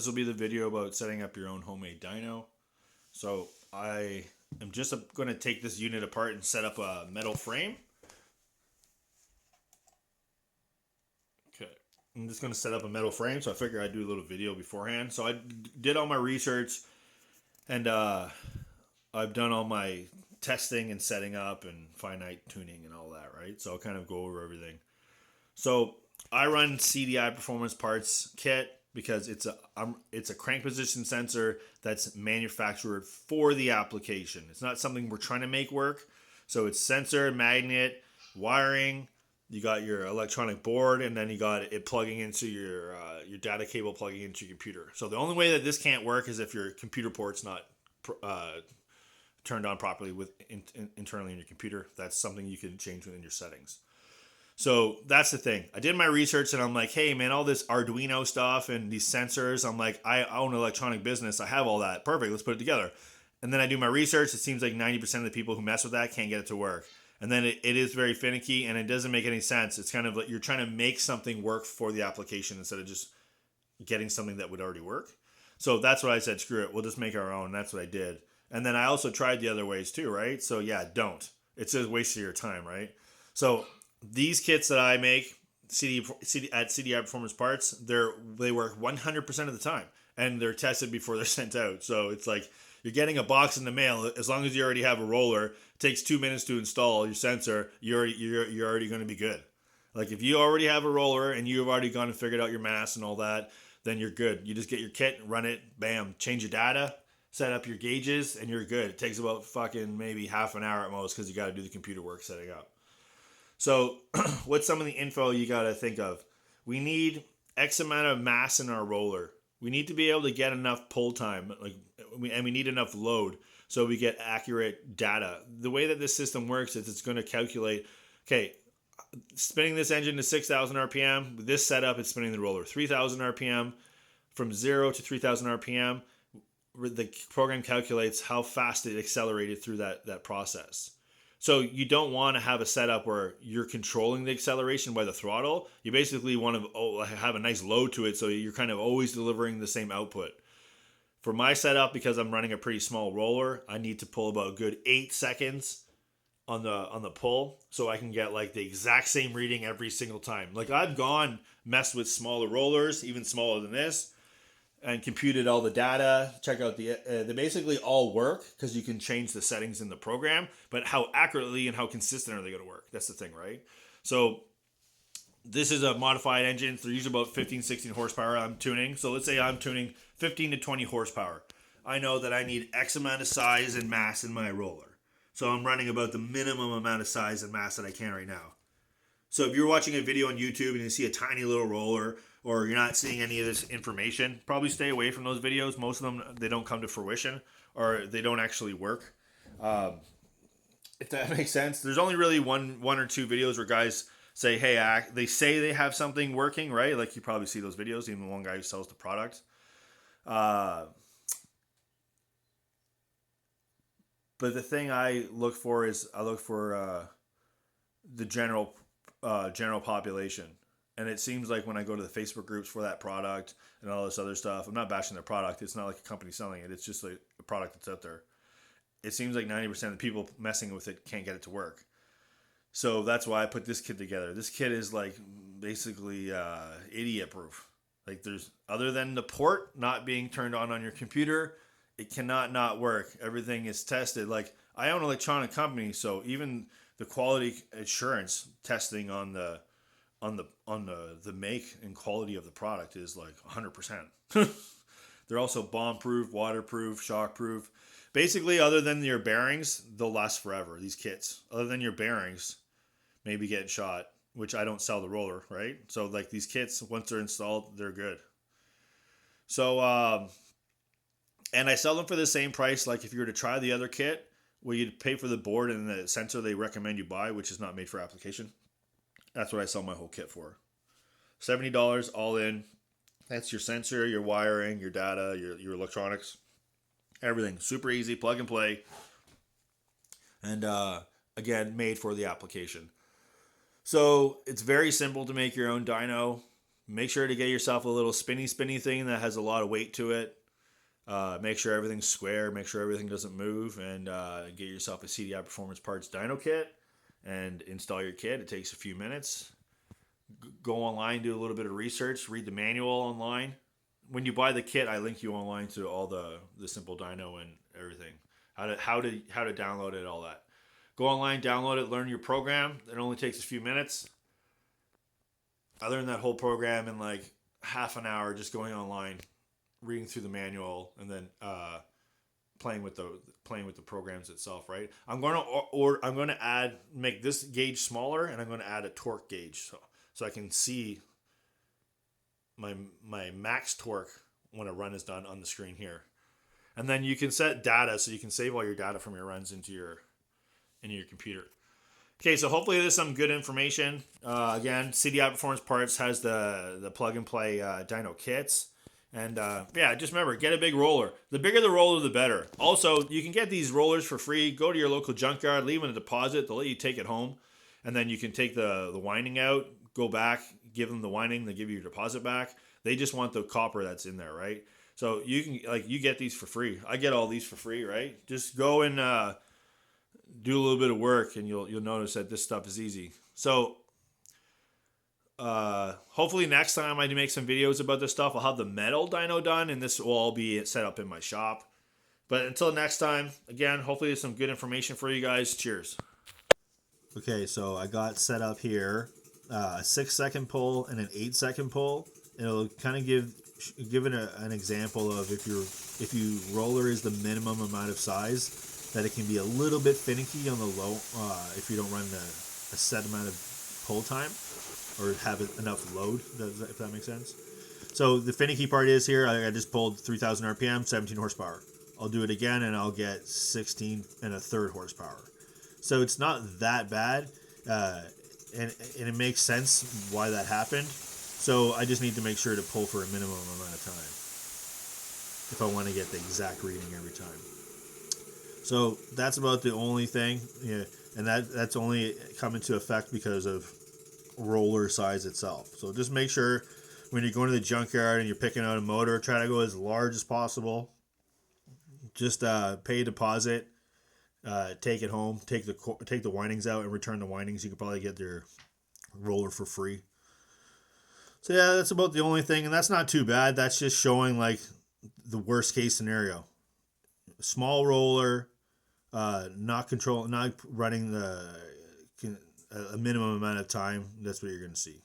this will be the video about setting up your own homemade dyno. So I am just going to take this unit apart and set up a metal frame. Okay, I'm just going to set up a metal frame, so I figure I'd do a little video beforehand. So I did all my research, and I've done all my testing and setting up and finite tuning and all that, right? So I'll kind of go over everything. So I run CDI Performance Parts Kit because it's a crank position sensor that's manufactured for the application. It's not something we're trying to make work. So it's sensor, magnet, wiring. You got your electronic board, and then you got it plugging into your data cable plugging into your computer. So the only way that this can't work is if your computer port's not turned on properly internally in your computer. That's something you can change within your settings. So that's the thing. I did my research and I'm like, hey man, all this Arduino stuff and these sensors, I'm like, I own an electronic business. I have all that. Perfect. Let's put it together. And then I do my research. It seems like 90% of the people who mess with that can't get it to work. And then it is very finicky and it doesn't make any sense. It's kind of like you're trying to make something work for the application instead of just getting something that would already work. So that's what I said, screw it. We'll just make our own. That's what I did. And then I also tried the other ways too, right? So yeah, don't. It's just a waste of your time, right? So these kits that I make at CDI Performance Parts, they work 100% of the time, and they're tested before they're sent out. So it's like you're getting a box in the mail. As long as you already have a roller, it takes 2 minutes to install your sensor. You're already going to be good. Like if you already have a roller and you've already gone and figured out your mass and all that, then you're good. You just get your kit, run it, bam, change your data, set up your gauges, and you're good. It takes about fucking maybe half an hour at most because you got to do the computer work setting up. So what's some of the info you got to think of? We need X amount of mass in our roller. We need to be able to get enough pull time, and we need enough load so we get accurate data. The way that this system works is it's going to calculate, okay, spinning this engine to 6,000 RPM. With this setup, it's spinning the roller 3,000 RPM. From 0 to 3,000 RPM, the program calculates how fast it accelerated through that process. So you don't want to have a setup where you're controlling the acceleration by the throttle. You basically want to have a nice load to it so you're kind of always delivering the same output. For my setup, because I'm running a pretty small roller, I need to pull about a good 8 seconds on the pull so I can get like the exact same reading every single time. Like I've messed with smaller rollers, even smaller than this, and computed all the data. Check out they basically all work because you can change the settings in the program, but how accurately and how consistent are they going to work? That's the thing, right? So this is a modified engine. They're usually about 15, 16 horsepower I'm tuning. So let's say I'm tuning 15 to 20 horsepower. I know that I need X amount of size and mass in my roller. So I'm running about the minimum amount of size and mass that I can right now. So if you're watching a video on YouTube and you see a tiny little roller, or you're not seeing any of this information, probably stay away from those videos. Most of them, they don't come to fruition, or they don't actually work. If that makes sense. There's only really one or two videos where guys say, hey, they say they have something working, right? Like you probably see those videos, even the one guy who sells the product. But the thing I look for is the general population. And it seems like when I go to the Facebook groups for that product and all this other stuff, I'm not bashing their product. It's not like a company selling it. It's just like a product that's out there. It seems like 90% of the people messing with it can't get it to work. So that's why I put this kit together. This kit is like basically idiot proof. Like there's, other than the port not being turned on your computer, it cannot not work. Everything is tested. Like I own an electronic company, so even the quality assurance testing on the make and quality of the product is like 100%. They're also bomb-proof, waterproof, shock-proof. Basically, other than your bearings, they'll last forever, these kits. Other than your bearings, maybe getting shot, which I don't sell the roller, right? So like these kits, once they're installed, they're good. So, and I sell them for the same price. Like if you were to try the other kit, well, you'd pay for the board and the sensor they recommend you buy, which is not made for application. That's what I sell my whole kit for. $70 all in. That's your sensor, your wiring, your data, your electronics, everything. Super easy, plug and play. And again, made for the application. So it's very simple to make your own dyno. Make sure to get yourself a little spinny thing that has a lot of weight to it. Make sure everything's square. Make sure everything doesn't move, and get yourself a CDI Performance Parts dyno kit and install your kit. It takes a few minutes. Go online, do a little bit of research, read the manual online. When you buy the kit, I link you online to all the simple dyno and everything. How to download it, all that. Go online, download it, learn your program. It only takes a few minutes. I learned that whole program in like half an hour, just going online, reading through the manual, and then playing with the programs itself. Right. I'm going to make this gauge smaller, and I'm going to add a torque gauge so I can see my max torque when a run is done on the screen here. And then you can set data, so you can save all your data from your runs into your computer. Okay, so hopefully there's some good information. Again, CDI Performance Parts has the plug and play dyno kits. And yeah, just remember, get a big roller. The bigger the roller, the better. Also, you can get these rollers for free. Go to your local junkyard, leave them in a deposit. They'll let you take it home. And then you can take the winding out, go back, give them the winding, they give you your deposit back. They just want the copper that's in there, right? So you can you get these for free. I get all these for free, right? Just go and do a little bit of work, and you'll notice that this stuff is easy. So hopefully next time I do make some videos about this stuff, I'll have the metal dyno done, and this will all be set up in my shop. But until next time, again, hopefully there's some good information for you guys. Cheers. Okay, so I got set up here a 6-second pull and an 8-second pull. It'll kind of give it an example of if you roller is the minimum amount of size, that it can be a little bit finicky on the low if you don't run a set amount of pull time or have enough load, if that makes sense. So the finicky part is here, I just pulled 3,000 RPM, 17 horsepower. I'll do it again and I'll get 16 1/3 horsepower. So it's not that bad, and it makes sense why that happened. So I just need to make sure to pull for a minimum amount of time if I want to get the exact reading every time. So that's about the only thing, yeah, and that's only come into effect because of roller size itself. So just make sure when you're going to the junkyard and you're picking out a motor, try to go as large as possible. Just pay a deposit, take it home, take the windings out, and return the windings. You could probably get their roller for free. So yeah, that's about the only thing, and that's not too bad. That's just showing like the worst case scenario. Small roller, not running a minimum amount of time. That's what you're going to see.